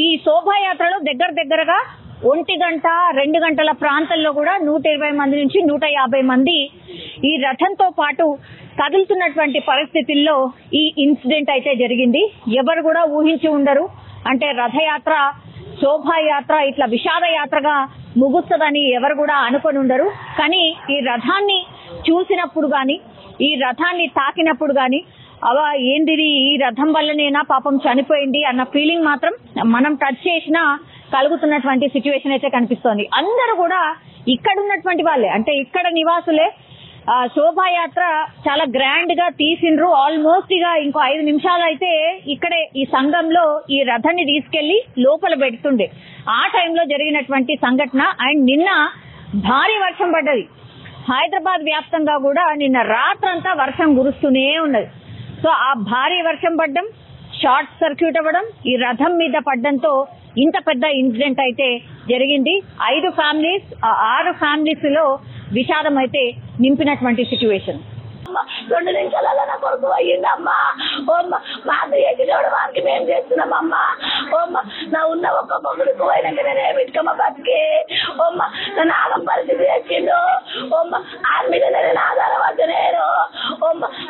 ఈ శోభాయాత్రలో దగ్గరగా 1 గంట 2 గంటల ప్రాంతంలో కూడా 120 మంది నుంచి 150 మంది ఈ రథంతో పాటు కదులుతున్నటువంటి పరిస్థితుల్లో ఈ ఇన్సిడెంట్ అయితే జరిగింది. ఎవరు కూడా ఊహించి ఉండరు. అంటే రథయాత్ర, శోభాయాత్ర ఇట్లా విషాద యాత్రగా ముగుస్తుందని ఎవరు కూడా అనుకొని ఉండరు. కానీ ఈ రథాన్ని చూసినప్పుడు గాని, ఈ రథాన్ని తాకినప్పుడు గాని, అవా ఏంటిది, ఈ రథం వల్లనేనా పాపం చనిపోయింది అన్న ఫీలింగ్ మాత్రం మనం టచ్ చేసినా కలుగుతున్నటువంటి సిచ్యువేషన్ అయితే కనిపిస్తోంది. అందరూ కూడా ఇక్కడ ఉన్నటువంటి వాళ్ళే, అంటే ఇక్కడ నివాసులే. శోభాయాత్ర చాలా గ్రాండ్ గా తీసిండ్రు. ఆల్మోస్ట్ ఇక ఇంకో 5 నిమిషాలు అయితే ఇక్కడే ఈ సంఘంలో ఈ రథాన్ని తీసుకెళ్లి లోపల పెడుతుండే. ఆ టైంలో జరిగినటువంటి సంఘటన. అండ్ నిన్న భారీ వర్షం పడ్డది. హైదరాబాద్ వ్యాప్తంగా కూడా నిన్న రాత్రంతా వర్షం కురుస్తూనే ఉన్నది. సో ఆ భారీ వర్షం పడ్డం, షార్ట్ సర్క్యూట్ అవ్వడం, ఈ రథం మీద పడ్డంతో ఇంత పెద్ద ఇన్సిడెంట్ అయితే జరిగింది. 6 ఫ్యామిలీస్ లో విషాదం అయితే నింపినటువంటి సిచ్యువేషన్. 2 నిమిషాలలో నా కొడుకు అయ్యిందమ్మా. మాకు ఎగిరోడు వారికి మేము చేస్తున్నామమ్మా. నా ఉన్న ఒక్క కొడుకు పోయినాక నేనేమి ఇటుకమ్మ బతికి నా నాగం పరిస్థితి తెచ్చిండు. ఆ మీద నేను ఆధారపడ్డ నేను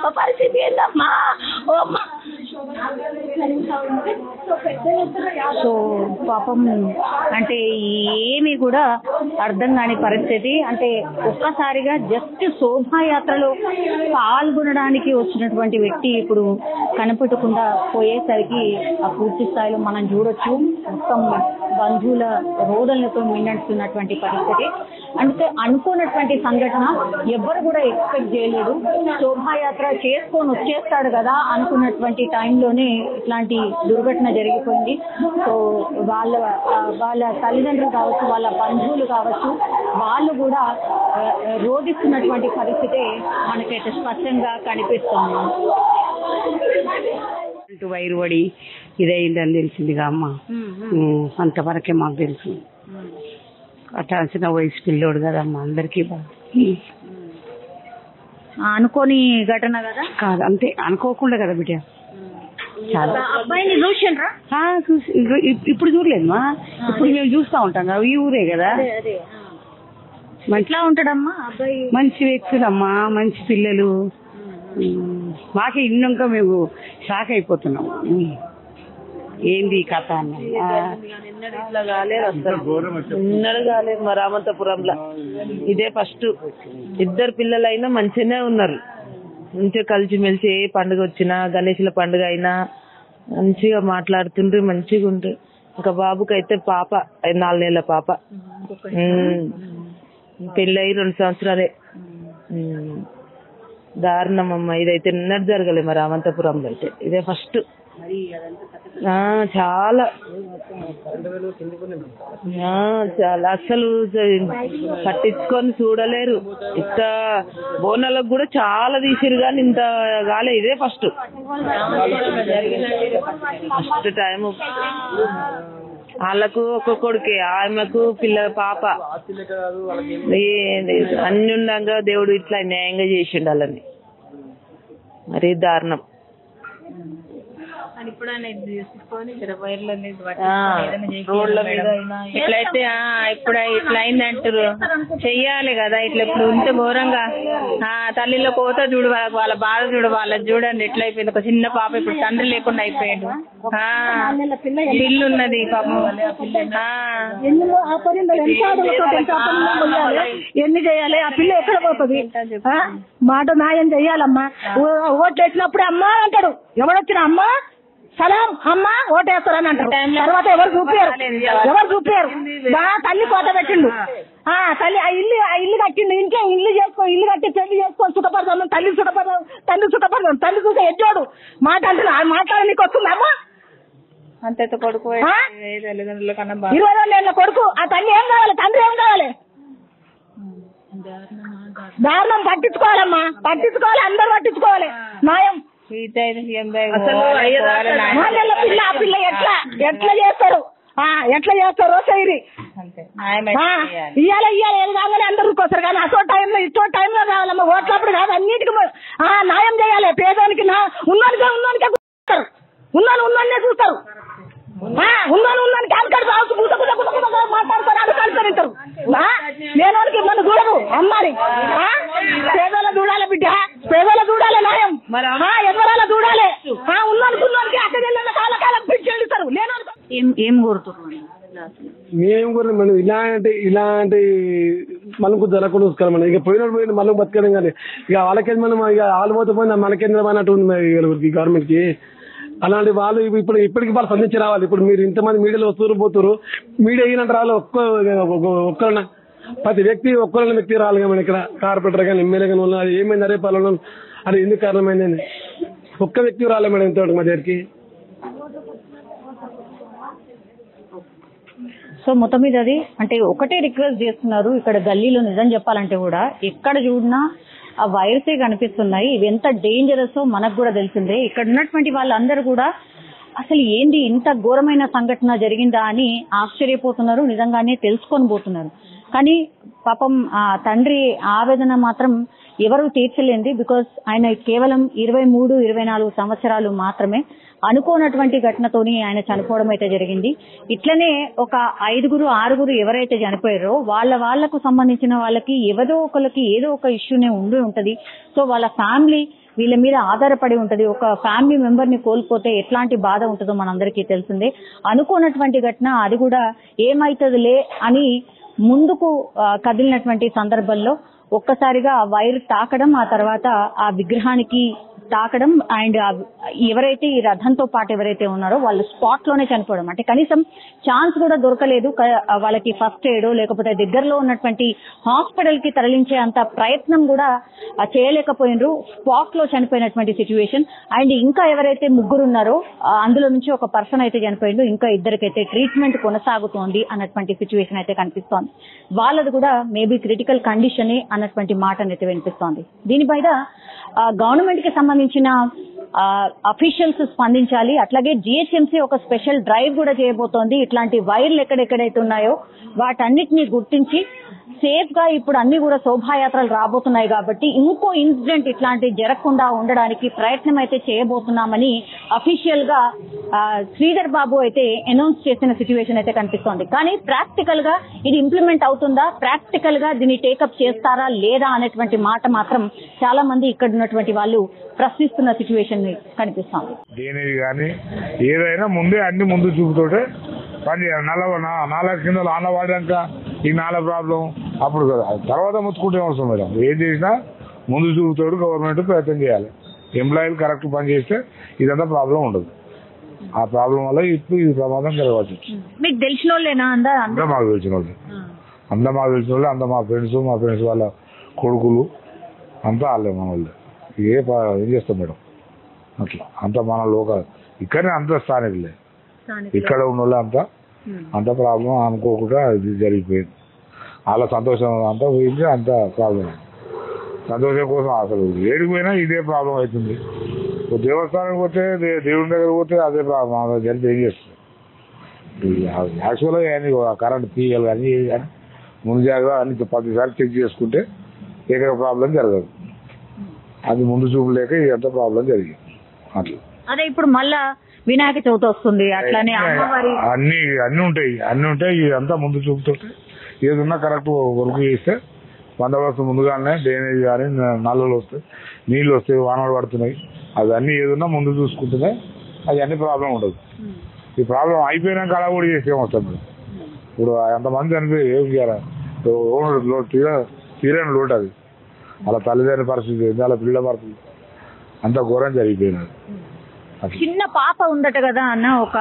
మా పరిస్థితి ఏందమ్మా. సో పాపం అంటే ఏమి కూడా అర్థం కాని పరిస్థితి. అంటే ఒక్కసారిగా జస్ట్ శోభాయాత్రలో పాల్గొనడానికి వచ్చినటువంటి వ్యక్తి ఇప్పుడు కనపడకుండా పోయేసరికి ఆ పూర్తి స్థాయిలో మనం చూడొచ్చు మొత్తం బంధువుల రోదనలతో మిన్నట్టున్నటువంటి పరిస్థితి. అంటే అనుకోనటువంటి సంఘటన, ఎవ్వరు కూడా ఎక్స్పెక్ట్ చేయలేదు. శోభాయాత్ర చేసుకొని వచ్చేస్తాడు కదా అనుకున్నటువంటి టైంలోనే ఇట్లాంటి దుర్ఘటన జరిగిపోయింది. సో వాళ్ళ తల్లిదండ్రులు కావచ్చు, వాళ్ళ బంధువులు కావచ్చు, వాళ్ళు కూడా రోధిస్తున్నటువంటి పరిస్థితి మనకైతే స్పష్టంగా కనిపిస్తుంది. వైరు పడి ఇదైందని తెలిసిందిగా అమ్మ. అంతవరకే మాకు తెలుసు. అట్లా చిన్న వయసు పిల్లోడు కదమ్మా, అందరికీ అనుకోని ఘటన కదా. కాదు, అంతే అనుకోకుండా కదా బిడ్డ. చాలా అబ్బాయిని చూసిండ్రా? ఇప్పుడు చూడలేదమ్మా, ఇప్పుడు మేము చూస్తూ ఉంటాం కదా, ఈ ఊరే కదా. ఎట్లా ఉంటాడమ్మా అబ్బాయి? మంచి వ్యక్తులమ్మా, మంచి పిల్లలు. మాకే ఇన్నాక మేము షాక్ అయిపోతున్నాం. ఏంది కథ అన్న. ఇట్లా కాలేదు, అసలు కాలేదు మా రామంతపురంలో. ఇదే ఫస్ట్. 2 పిల్లలైనా మంచిగానే ఉన్నారు, మంచిగా కలిసిమెలిసి. ఏ పండుగ వచ్చినా, గణేశుల పండుగ అయినా మంచిగా మాట్లాడుతుండ్రు, మంచిగా ఉంటారు. ఇంకా బాబుకైతే పాప 4 నెలల పాప. పెళ్ళయి 2 సంవత్సరాలే. దారుణం అమ్మ, ఇదైతే నిన్నటి జరగలే మా రామంతపురంలో. అయితే ఇదే ఫస్ట్. చాలా చాలా అసలు పట్టించుకొని చూడలేరు. ఇంత బోనాలకు కూడా చాలా తీసిరు కానీ ఇంత కాలే. ఇదే ఫస్ట్ టైం. వాళ్ళకు ఒక కొడుకే, ఆమెకు పాప. అన్ని ఉండగా దేవుడు ఇట్లా న్యాయంగా చేసిండు వాళ్ళని. మరీ దారుణం. ఇట్లయితే ఇప్పుడు ఇట్లా అయిందంటారు, చెయ్యాలి కదా. ఇట్లా ఇప్పుడు ఉంటే ఘోరంగా తల్లిలో కోత చూడు, వాళ్ళ బాధ చూడు, వాళ్ళని చూడండి ఎట్లా అయిపోయింది. ఒక చిన్న పాప ఇప్పుడు తండ్రి లేకుండా అయిపోయాడు. పిల్లు ఉన్నది పాపం. ఎన్ని చేయాలి? ఆ పిల్ల ఎక్కడ పోతుంది? మాట న్యాయం చెయ్యాలమ్మా. ఓట్లు వేసినప్పుడే అమ్మా అంటాడు. ఎవడొచ్చినా అమ్మా సలాం అమ్మా ఓటేస్తారని అంటారు. తర్వాత ఎవరు చూపారు. తల్లి కోత పెట్టిండు. తల్లి ఆ ఇల్లు కట్టిండు. ఇంట్లో ఇల్లు కట్టి పెళ్లి చేసుకొని సుఖపడతాను. తండ్రి సుఖపడతాను. తండ్రి చూసే ఎడ్జోడు మాట అంటున్నా. మాట్లాడడానికి వస్తుంది అమ్మా. అంతే కొడుకు 22 ఏళ్ళ కొడుకు. ఆ తల్లి ఏం కావాలి? తండ్రి ఏం కావాలి? దారుణం. పట్టించుకోవాలమ్మా, పట్టించుకోవాలి. అందరూ పట్టించుకోవాలి. న్యాయం. పిల్ల ఎట్లా చేస్తారు? సైరి ఇయ్యాలి ఏది కాగానే అందరూ వస్తారు. కానీ అసో టైంలో టైంలో కావాలమ్మా. ఓట్లప్పుడు కాదు, అన్నిటికీ న్యాయం చేయాలి. పేదోనికి ఉన్నోనికే చూస్తారు. ఉన్నోనే చూస్తారు. ఉందని కాలికాడు బాగు మాట్లాడతారు అడుగుతారు లేనోనికి మన చూడరు అమ్మాలి పేదోళ్ళ చూడాలి బిడ్డ పేదోళ్ళ చూడాలి న్యాయం ఎవరాల చూడాలి ఉన్నోనికి అక్కడ కాలకాలం పిచ్చి వెళ్తారు లేనోనికి ఏం కోరుతున్నారు? మేము కూడా మనం ఇలాంటి మనకు జరగకుండా చూసుకోవాలి. మనం ఇక పోయిన మనం బతకడం కానీ ఇక వాళ్ళకేది మనం ఇక వాళ్ళు పోతే పోయింది మనకేంద్రం అన్నట్టు ఉంది గవర్నమెంట్ కి. అలాంటి వాళ్ళు ఇప్పటికి వాళ్ళు స్పందించి రావాలి. ఇప్పుడు మీరు ఇంతమంది మీడియాలో వస్తున్నారు పోతున్నారు, మీడియా అయినంత రావాలి. ఒక్కరన్నా ప్రతి ఒక్కరైనా వ్యక్తి రావాలి కదా. మన ఇక్కడ కార్పొరేటర్ కానీ ఎమ్మెల్యే కానీ వాళ్ళు అది ఏమైంది అరే పాలన అది ఎందుకు కారణమైందని ఒక్క వ్యక్తి రాలే మేడం ఇంతవరకు మా దగ్గరికి. సో మొత్తం మీద అది అంటే ఒకటే రిక్వెస్ట్ చేస్తున్నారు. ఇక్కడ గల్లీలో నిజం చెప్పాలంటే కూడా ఎక్కడ చూసినా ఆ వైరసే కనిపిస్తున్నాయి. ఇవి ఎంత డేంజరస్ మనకు కూడా తెలిసిందే. ఇక్కడ ఉన్నటువంటి వాళ్ళందరూ కూడా అసలు ఏంది ఇంత ఘోరమైన సంఘటన జరిగిందా అని ఆశ్చర్యపోతున్నారు, నిజంగానే తెలుసుకొని పోతున్నారు. కానీ పాపం ఆ తండ్రి ఆవేదన మాత్రం ఎవరు తీర్చలేంది. బికాస్ ఆయన కేవలం 23-24 సంవత్సరాలు మాత్రమే. అనుకోనటువంటి ఘటనతోని ఆయన చనిపోవడం అయితే జరిగింది. ఇట్లనే ఒక 5-6 ఎవరైతే చనిపోయారో వాళ్లకు సంబంధించిన వాళ్ళకి ఎవరో ఒకరికి ఏదో ఒక ఇష్యూనే ఉంటది. సో వాళ్ళ ఫ్యామిలీ వీళ్ళ మీద ఆధారపడి ఉంటది. ఒక ఫ్యామిలీ మెంబర్ ని కోల్పోతే ఎట్లాంటి బాధ ఉంటుందో మనందరికీ తెలిసిందే. అనుకోనటువంటి ఘటన, అది కూడా ఏమైతుందిలే అని ముందుకు కదిలినటువంటి సందర్భంలో ఒక్కసారిగా ఆ వైర్ తాకడం, ఆ తర్వాత ఆ విగ్రహానికి తాకడం అండ్ ఎవరైతే ఈ రథంతో పాటు ఎవరైతే ఉన్నారో వాళ్ళు స్పాట్ లోనే చనిపోవడం. అంటే కనీసం ఛాన్స్ కూడా దొరకలేదు వాళ్ళకి ఫస్ట్ ఎయిడ్ లేకపోతే దగ్గరలో ఉన్నటువంటి హాస్పిటల్ కి తరలించే అంత ప్రయత్నం కూడా చేయలేకపోయినరు. స్పాట్ లో చనిపోయినటువంటి సిచ్యువేషన్. అండ్ ఇంకా ఎవరైతే 3 ఉన్నారో అందులో నుంచి ఒక పర్సన్ అయితే చనిపోయిండు, ఇంకా 2కైతే ట్రీట్మెంట్ కొనసాగుతోంది అన్నటువంటి సిచ్యువేషన్ అయితే కనిపిస్తోంది. వాళ్ళది కూడా మేబీ క్రిటికల్ కండిషన్ అన్నటువంటి మాట అయితే వినిపిస్తోంది. దీనిపైన గవర్నమెంట్ కి సంబంధించిన అఫీషియల్స్ స్పందించాలి. అట్లాగే జిహెచ్ఎంసీ ఒక స్పెషల్ డ్రైవ్ కూడా చేయబోతోంది. ఇట్లాంటి వైర్లు ఎక్కడెక్కడైతే ఉన్నాయో వాటన్నిటిని గుర్తించి సేఫ్ గా ఇప్పుడు అన్ని కూడా శోభాయాత్రలు రాబోతున్నాయి కాబట్టి ఇంకో ఇన్సిడెంట్ ఇట్లాంటి జరగకుండా ఉండడానికి ప్రయత్నం అయితే చేయబోతున్నామని అఫీషియల్ గా శ్రీధర్ బాబు అయితే అనౌన్స్ చేసిన సిచ్యువేషన్ అయితే కనిపిస్తోంది. కానీ ప్రాక్టికల్ గా ఇది ఇంప్లిమెంట్ అవుతుందా, ప్రాక్టికల్ గా దీన్ని టేకప్ చేస్తారా లేదా అనేటువంటి మాట మాత్రం చాలా మంది ఇక్కడ ఉన్నటువంటి వాళ్ళు ప్రశ్నిస్తున్న సిచ్యువేషన్ కనిపిస్తోంది. దేనిది కానీ ఏదైనా ముందే అన్ని ముందు చూపుతోటే పని చేయాలి. నాలుగు కింద ఆన వాడాక ఈ నాల ప్రాబ్లం అప్పుడు కదా, తర్వాత ముచ్చుకుంటే అవసరం మేడం. ఏం చేసినా ముందు చూపుతోడు గవర్నమెంట్ ప్రయత్నం చేయాలి. ఎంప్లాయీలు కరెక్ట్ పని చేస్తే ఇదంతా ప్రాబ్లం ఉండదు. ఆ ప్రాబ్లం వల్ల ఇప్పుడు ఈ ప్రమాదం జరగవచ్చు. మీకు తెలిసిన వాళ్ళేనా? అంతా మాకు తెలిసిన వాళ్ళు, అంతా మా ఫ్రెండ్స్ వాళ్ళ కొడుకులు అంతా వాళ్ళే మన వాళ్ళు. ఏం చేస్తాం మేడం అట్లా అంతా మన లోకల్ ఇక్కడనే అంత స్థానికులే. ఇక్కడ ఉన్న వాళ్ళు అంత ప్రాబ్లం అనుకోకుండా ఇది జరిగిపోయింది. వాళ్ళ సంతోషం అంతా పోయింది, అంత ప్రాబ్లం. సంతోషం కోసం అసలు ఏడిపోయినా ఇదే ప్రాబ్లం అవుతుంది. దేవస్థానానికి పోతే దేవుడి దగ్గర పోతే అదే ప్రాబ్లం జరిగితే ఏం చేస్తుంది. యాక్చువల్గా అన్ని కరెంట్ తీయాలి కానీ ముందు జాగ్రత్త అన్ని 10 సార్లు చెక్ చేసుకుంటే ఏక ప్రాబ్లం జరగదు. అది ముందు చూపు లేక ఇదంతా ప్రాబ్లం జరిగింది అట్లా. అదే ఇప్పుడు మళ్ళా వినాయక చవితి వస్తుంది, అట్లానే అన్ని ఉంటాయి. ఇదంతా ముందు చూపుతో ఏదన్నా కరెక్ట్ వర్క్ చేస్తే బందోబస్తు ముందుగానే డ్రైనేజ్ కానీ నల్లలు వస్తాయి, నీళ్ళు వస్తాయి, వానలు పడుతున్నాయి. అవన్నీ ఏదన్నా ముందు చూసుకుంటేనే అది అన్ని ప్రాబ్లం ఉండదు. ఈ ప్రాబ్లం అయిపోయినాక అలా కూడా చేసేం వస్తాం మేడం. ఇప్పుడు ఎంతమంది చనిపోయి ఏం చేయాలి, తీరని లోటు అది. అలా తల్లిదండ్రుల పరిస్థితి ఏంది, అలా పిల్లల పరిస్థితి అంత ఘోరం జరిగిపోయినది. చిన్న పాప ఉందట కదా అన్న, ఒక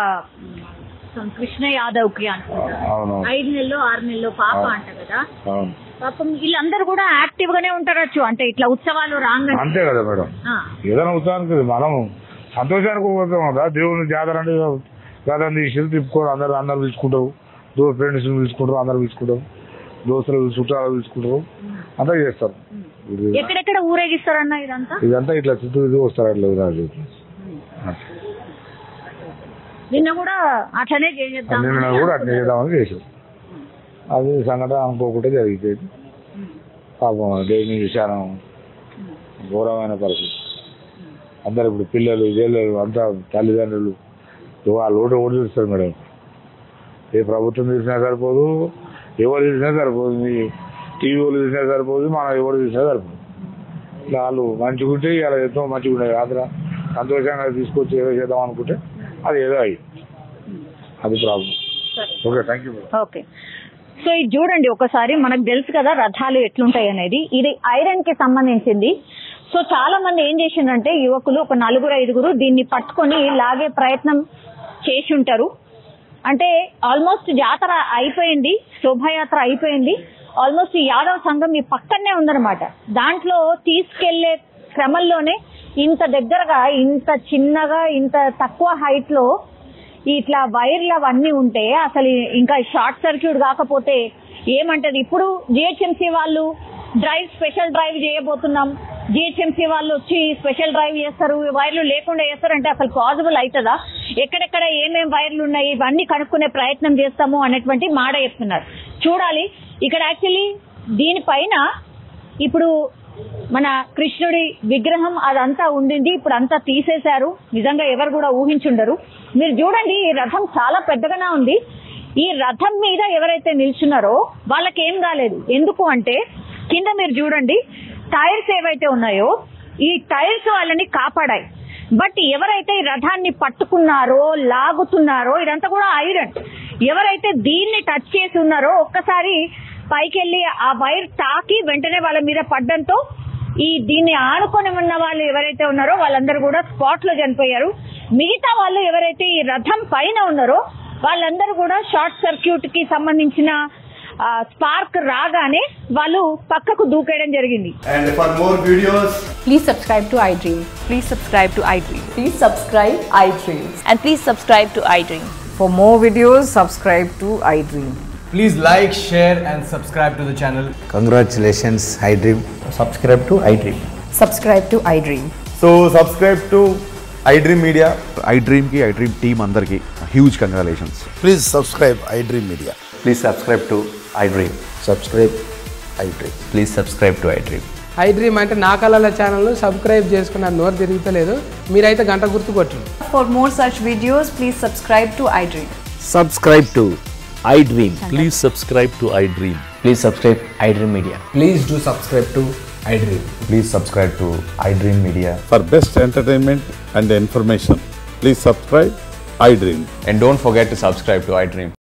కృష్ణ యాదవ్ కి అనుకుంటా 5 నెలలో 6 నెలలో పాప అంట కదా. పాపం వీళ్ళందరూ కూడా యాక్టివ్ గానే ఉంటారచ్చు, అంటే ఇట్లా ఉత్సవాలు రాగానే. అంతే కదా మేడం, ఏదైనా ఉత్సవానికి మనం సంతోషానికి పోతాం కదా. దేవుని జాతర అంటే రథం తీసి తిప్పుకోవడం, అందరు పిలుచుకుంటారు, ఫ్రెండ్స్ పిలుచుకుంటారు, అందరు పిలుచుకుంటారు, దోస్తులు చుట్టాలు పిలుచుకుంటారు, అంతా చేస్తారు. ఎక్కడెక్కడ ఊరేగిస్తారన్న ఇదంతా ఇట్లా చుట్టూ వస్తారు. అట్లా నిన్న కూడా అట్లనే చేద్దామని చేశారు. అది సంఘటన అనుకోకుండా జరిగిపోయింది. పాపం దేవుని విషయానం ఘోరమైన పరిస్థితి. అందరు ఇప్పుడు పిల్లలు జల్లలు అంతా తల్లిదండ్రులు ఆ లోటు ఎవరు చూస్తారు మేడం? ఏ ప్రభుత్వం చూసినా సరిపోదు, ఎవరు చూసినా సరిపోతుంది, టీవీ వాళ్ళు చూసినా సరిపోదు, మనం ఎవరు చూసినా సరిపోదు. ఇట్లా వాళ్ళు మంచిగుంటే ఇలా ఎంతో మంచిగా ఉండేది కాదురా, సంతోషంగా తీసుకొచ్చి ఏదో చేద్దాం అనుకుంటే అది ఏదో అయ్యి, అది problem. Okay, thank you. Okay, so ఇది చూడండి ఒకసారి, మనకు తెలుసు కదా రథాలు ఎట్లుంటాయి అనేది. ఇది ఐరన్ కి సంబంధించింది. సో చాలా మంది ఏం చేసిండ్రంటే యువకులు ఒక 4-5 దీన్ని పట్టుకొని లాగే ప్రయత్నం చేసి ఉంటారు. అంటే ఆల్మోస్ట్ జాతర అయిపోయింది, శోభాయాత్ర అయిపోయింది, ఆల్మోస్ట్ ఈ యాదవ సంఘం ఈ పక్కనే ఉందన్నమాట. దాంట్లో తీసుకెళ్లే క్రమంలోనే ఇంత దగ్గరగా, ఇంత చిన్నగా, ఇంత తక్కువ హైట్ లో ఇట్లా వైర్లు అవన్నీ ఉంటే అసలు ఇంకా షార్ట్ సర్క్యూట్ కాకపోతే ఏమంటది. ఇప్పుడు జిహెచ్ఎంసీ వాళ్ళు స్పెషల్ డ్రైవ్ చేయబోతున్నాం, జిహెచ్ఎంసీ వాళ్ళు వచ్చి స్పెషల్ డ్రైవ్ చేస్తారు, వైర్లు లేకుండా చేస్తారంటే అసలు పాసిబుల్ అవుతుందా? ఎక్కడెక్కడ ఏమేం వైర్లు ఉన్నాయి ఇవన్నీ కనుక్కునే ప్రయత్నం చేస్తాము అనేటువంటి మాట చెప్తున్నారు. చూడాలి. ఇక్కడ యాక్చువల్లీ దీనిపైన ఇప్పుడు మన కృష్ణుడి విగ్రహం అదంతా ఉండింది, ఇప్పుడు అంతా తీసేశారు. నిజంగా ఎవరు కూడా ఊహించుండరు. మీరు చూడండి, ఈ రథం చాలా పెద్దగానే ఉంది. ఈ రథం మీద ఎవరైతే నిల్చున్నారో వాళ్ళకేం కాలేదు. ఎందుకు అంటే కింద మీరు చూడండి, టైర్స్ ఏవైతే ఉన్నాయో ఈ టైర్స్ వాళ్ళని కాపాడాయి. బట్ ఎవరైతే ఈ రథాన్ని పట్టుకున్నారో, లాగుతున్నారో, ఇదంతా కూడా ఐరన్, ఎవరైతే దీన్ని టచ్ చేసి ఉన్నారో ఒక్కసారి పైకెళ్ళి ఆ వైర్ తాకి వెంటనే వాళ్ళ మీద పడ్డంతో దీన్ని ఆనుకొని ఉన్న వాళ్ళు ఎవరైతే ఉన్నారో వాళ్ళందరూ కూడా స్పాట్ లో చనిపోయారు. మిగతా వాళ్ళు ఎవరైతే ఈ రథం పైన ఉన్నారో వాళ్ళందరూ కూడా షార్ట్ సర్క్యూట్ కి సంబంధించిన స్పార్క్ రాగానే వాళ్ళు పక్కకు దూకేయడం జరిగింది. And for more videos, please subscribe to iDream. Please subscribe to iDream. Please subscribe iDream. And please subscribe to iDream. For more videos, subscribe to iDream. please like, share and subscribe to the channel. Congratulations, iDream. Subscribe to iDream. Subscribe to iDream. So subscribe to iDream Media. iDream ki iDream team andarki huge congratulations. Please subscribe iDream Media. Please subscribe to iDream. Subscribe iDream. Please subscribe to iDream. iDream అంటే నా కళల channel subscribe చేసుకున్నారు, నోరు తిరుగుతలేదు, మీరైతే గంట గుర్తు కొట్టండి. For more such videos, please subscribe to iDream. Subscribe to iDream. Please subscribe to iDream. Please subscribe iDream Media. Please do subscribe to iDream. Please subscribe to iDream Media. For best entertainment and information, please subscribe iDream. And don't forget to subscribe to iDream.